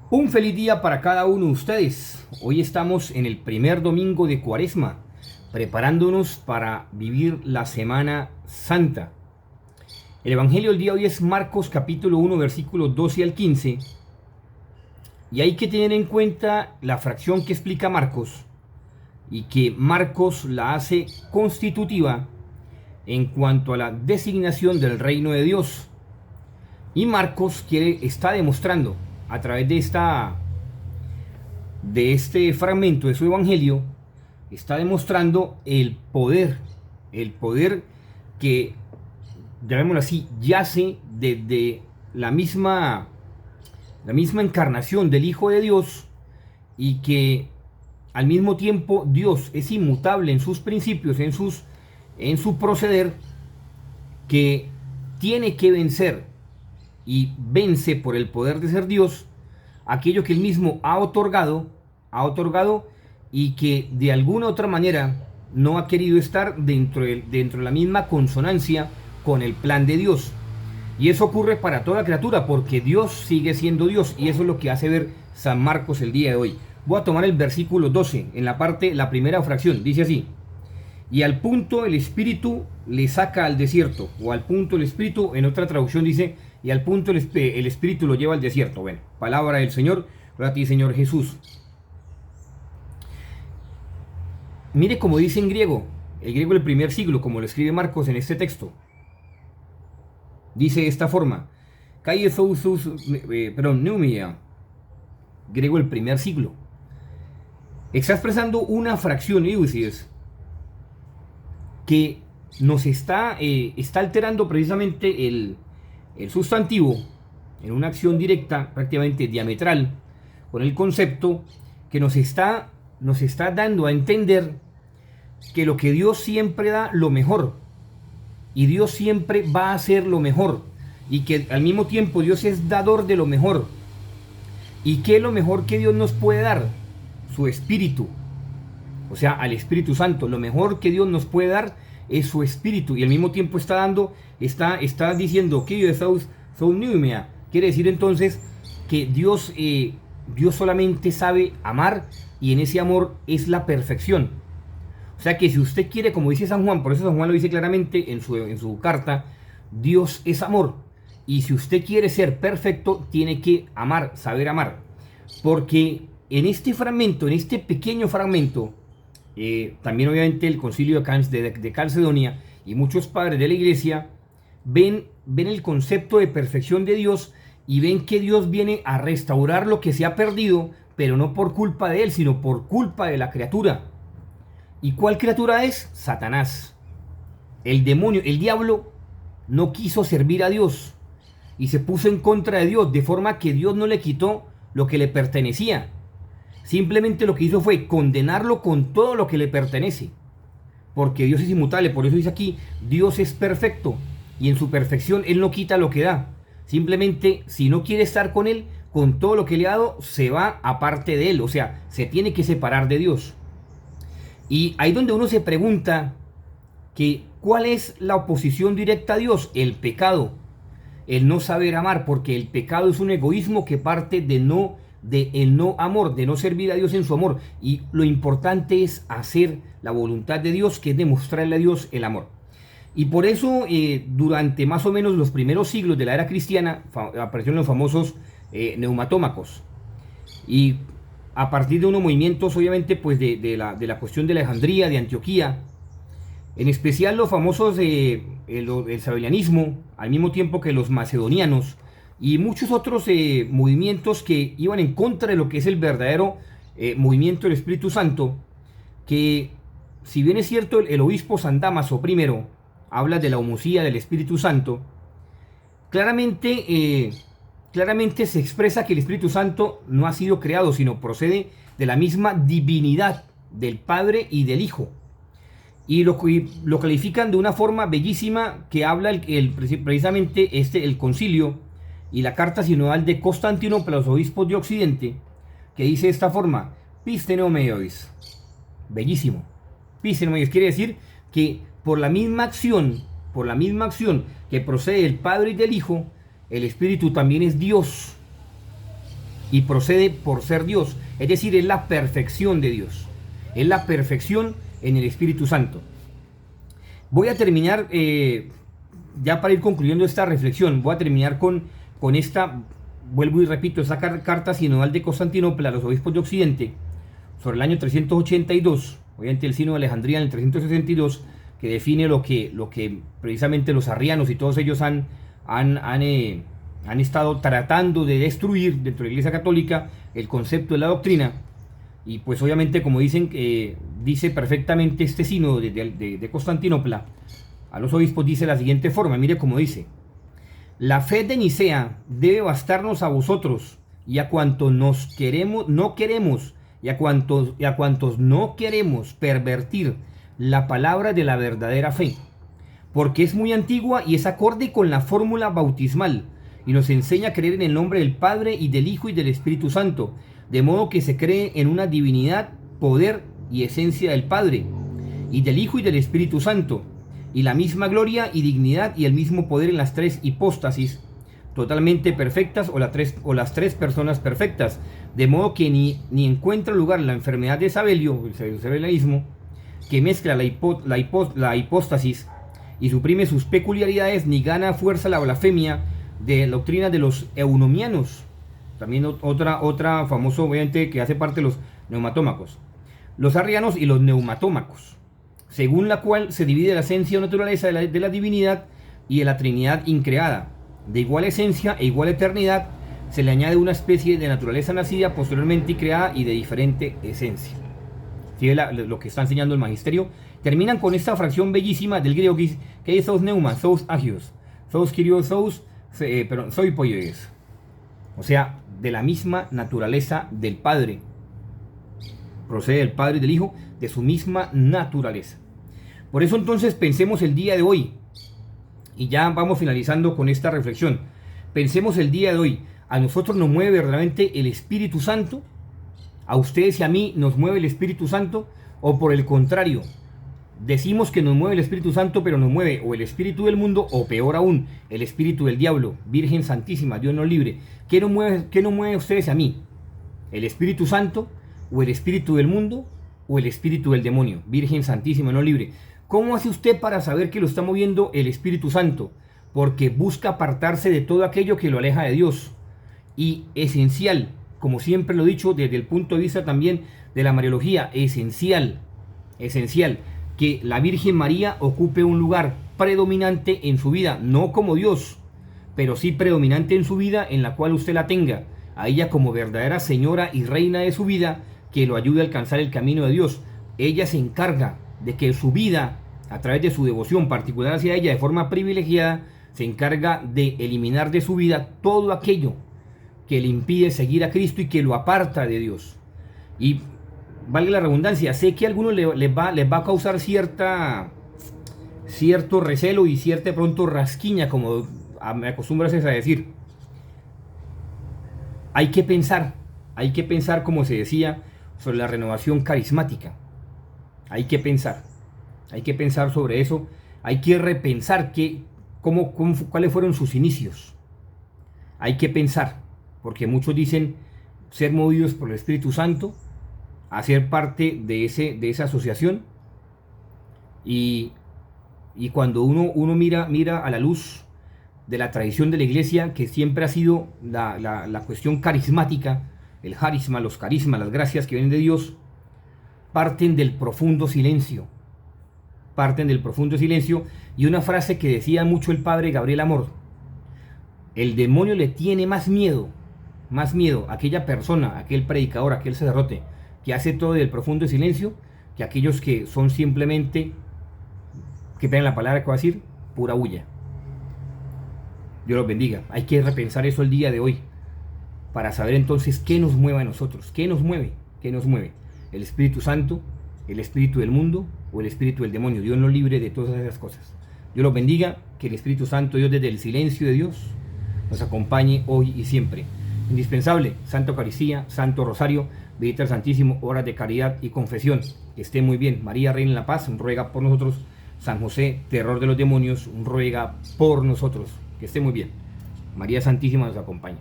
Un feliz día para cada uno de ustedes. Hoy estamos en el primer domingo de Cuaresma, preparándonos para vivir la Semana Santa. El Evangelio del día de hoy es Marcos capítulo 1, versículos 12 al 15. Y hay que tener en cuenta la fracción que explica Marcos y que Marcos la hace constitutiva en cuanto a la designación del reino de Dios. Y Marcos está demostrando a través de este fragmento de su evangelio, está demostrando el poder que, llamémoslo así, yace desde la misma encarnación del Hijo de Dios, y que al mismo tiempo Dios es inmutable en sus principios, en su proceder, que tiene que vencer y vence por el poder de ser Dios aquello que él mismo ha otorgado y que de alguna otra manera no ha querido estar dentro de la misma consonancia con el plan de Dios. Y eso ocurre para toda criatura, porque Dios sigue siendo Dios, y eso es lo que hace ver San Marcos el día de hoy. Voy a tomar el versículo 12, en la primera fracción, dice así: y al punto el Espíritu le saca al desierto, o al punto el Espíritu, en otra traducción dice, y al punto el Espíritu lo lleva al desierto. Bueno, palabra del Señor, gloria a ti, Señor Jesús. Mire cómo dice en griego, el griego del primer siglo, como lo escribe Marcos en este texto. Dice de esta forma: Neumia, griego del primer siglo. Está expresando una fracción, que nos está alterando precisamente el sustantivo en una acción directa, prácticamente diametral, con el concepto que nos está dando a entender que lo que Dios siempre da lo mejor, y Dios siempre va a hacer lo mejor, y que al mismo tiempo Dios es dador de lo mejor. ¿Y qué es lo mejor que Dios nos puede dar? Su Espíritu, o sea, al Espíritu Santo. Lo mejor que Dios nos puede dar es su Espíritu, y al mismo tiempo está diciendo que Dios quiere decir entonces que Dios solamente sabe amar, y en ese amor es la perfección. O sea que si usted quiere, como dice San Juan, por eso San Juan lo dice claramente en su carta, Dios es amor, y si usted quiere ser perfecto, tiene que amar, saber amar. Porque en este fragmento, en este pequeño fragmento, también obviamente el concilio de Calcedonia y muchos padres de la iglesia ven el concepto de perfección de Dios, y ven que Dios viene a restaurar lo que se ha perdido, pero no por culpa de él, sino por culpa de la criatura. ¿Y cuál criatura es? Satanás. El demonio, el diablo, no quiso servir a Dios y se puso en contra de Dios, de forma que Dios no le quitó lo que le pertenecía. Simplemente lo que hizo fue condenarlo con todo lo que le pertenece, porque Dios es inmutable. Por eso dice aquí, Dios es perfecto, y en su perfección Él no quita lo que da. Simplemente, si no quiere estar con Él, con todo lo que le ha dado, se va aparte de Él, o sea, se tiene que separar de Dios. Y ahí donde uno se pregunta que ¿cuál es la oposición directa a Dios? El pecado, el no saber amar, porque el pecado es un egoísmo que parte de el no amor, de no servir a Dios en su amor. Y lo importante es hacer la voluntad de Dios, que es demostrarle a Dios el amor. Y por eso durante más o menos los primeros siglos de la era cristiana aparecieron los famosos neumatómacos. Y a partir de unos movimientos, obviamente, pues de la cuestión de Alejandría, de Antioquía, en especial los famosos el sabelianismo, al mismo tiempo que los macedonianos, y muchos otros movimientos que iban en contra de lo que es el verdadero movimiento del Espíritu Santo, que, si bien es cierto, el obispo San Dámaso I habla de la homocía del Espíritu Santo, claramente se expresa que el Espíritu Santo no ha sido creado, sino procede de la misma divinidad del Padre y del Hijo. Y lo califican de una forma bellísima, que habla precisamente el concilio y la carta sinodal de Constantinopla a los obispos de Occidente, que dice de esta forma: Pisteneomeois. Bellísimo. Pisteneomeois quiere decir que por la misma acción que procede del Padre y del Hijo, el Espíritu también es Dios. y procede por ser Dios. Es decir, es la perfección de Dios. Es la perfección en el Espíritu Santo. Voy a terminar, ya para ir concluyendo esta reflexión, voy a terminar con esta, vuelvo y repito, esta carta sinodal de Constantinopla a los obispos de Occidente, sobre el año 382, obviamente el Sínodo de Alejandría en el 362, que define lo que precisamente los arrianos y todos ellos han estado tratando de destruir dentro de la Iglesia Católica, el concepto de la doctrina. Y pues obviamente, como dicen, dice perfectamente este sínodo de Constantinopla a los obispos, dice de la siguiente forma, mire cómo dice: la fe de Nicea debe bastarnos a vosotros y a cuantos no queremos y a cuantos no queremos pervertir la palabra de la verdadera fe, porque es muy antigua y es acorde con la fórmula bautismal, y nos enseña a creer en el nombre del Padre y del Hijo y del Espíritu Santo, de modo que se cree en una divinidad, poder y esencia del Padre, y del Hijo y del Espíritu Santo, y la misma gloria y dignidad y el mismo poder en las tres hipóstasis, totalmente perfectas, o las tres personas perfectas, de modo que ni encuentra lugar la enfermedad de Sabelio, el sabelianismo, que mezcla la hipóstasis y suprime sus peculiaridades, ni gana fuerza la blasfemia de la doctrina de los eunomianos, también otra famoso obviamente que hace parte de los neumatómacos, los arrianos y los neumatómacos, según la cual se divide la esencia o naturaleza de la divinidad y de la Trinidad increada. De igual esencia e igual eternidad se le añade una especie de naturaleza nacida posteriormente y creada y de diferente esencia. ¿Sí? Lo que está enseñando el magisterio. Terminan con esta fracción bellísima del griego que es sos neuma, sos agios, sos kyrios, soy poies. O sea, de la misma naturaleza del Padre. Procede del Padre y del Hijo, de su misma naturaleza. Por eso entonces pensemos el día de hoy, y ya vamos finalizando con esta reflexión. Pensemos el día de hoy, ¿a nosotros nos mueve verdaderamente el Espíritu Santo? ¿A ustedes y a mí nos mueve el Espíritu Santo? ¿O por el contrario, decimos que nos mueve el Espíritu Santo, pero nos mueve o el espíritu del mundo, o peor aún, el espíritu del diablo? Virgen Santísima, Dios nos libre. ¿Qué nos mueve a ustedes y a mí? ¿El Espíritu Santo, o el espíritu del mundo, o el espíritu del demonio? Virgen Santísima, no libre. ¿Cómo hace usted para saber que lo está moviendo el Espíritu Santo? Porque busca apartarse de todo aquello que lo aleja de Dios. Y esencial, como siempre lo he dicho desde el punto de vista también de la Mariología, esencial, que la Virgen María ocupe un lugar predominante en su vida, no como Dios, pero sí predominante en su vida, en la cual usted la tenga, a ella como verdadera señora y reina de su vida, que lo ayude a alcanzar el camino de Dios. Ella se encarga de que su vida, a través de su devoción particular hacia ella de forma privilegiada, se encarga de eliminar de su vida todo aquello que le impide seguir a Cristo y que lo aparta de Dios. Y valga la redundancia, sé que a algunos les va a causar cierto recelo y cierta pronto rasquiña, como me acostumbro a decir. Hay que pensar como se decía sobre la renovación carismática. Hay que pensar sobre eso, hay que repensar cuáles fueron sus inicios. Hay que pensar, porque muchos dicen ser movidos por el Espíritu Santo, a ser parte de esa asociación, y cuando uno mira a la luz de la tradición de la Iglesia, que siempre ha sido la cuestión carismática, el carisma, los carismas, las gracias que vienen de Dios, parten del profundo silencio, y una frase que decía mucho el padre Gabriel Amor: el demonio le tiene más miedo a aquella persona, aquel predicador, aquel sacerdote que hace todo del profundo silencio, que aquellos que son simplemente, que tengan la palabra que va a decir, pura bulla. Dios los bendiga. Hay que repensar eso el día de hoy, para saber entonces qué nos mueve a nosotros, qué nos mueve, el Espíritu Santo, el espíritu del mundo o el espíritu del demonio. Dios nos libre de todas esas cosas. Dios los bendiga, que el Espíritu Santo, Dios desde el silencio de Dios, nos acompañe hoy y siempre. Indispensable, Santa Eucaristía, Santo Rosario, Visita al Santísimo, horas de caridad y confesión. Que esté muy bien. María, Reina de la Paz, ruega por nosotros. San José, terror de los demonios, ruega por nosotros. Que esté muy bien. María Santísima nos acompaña.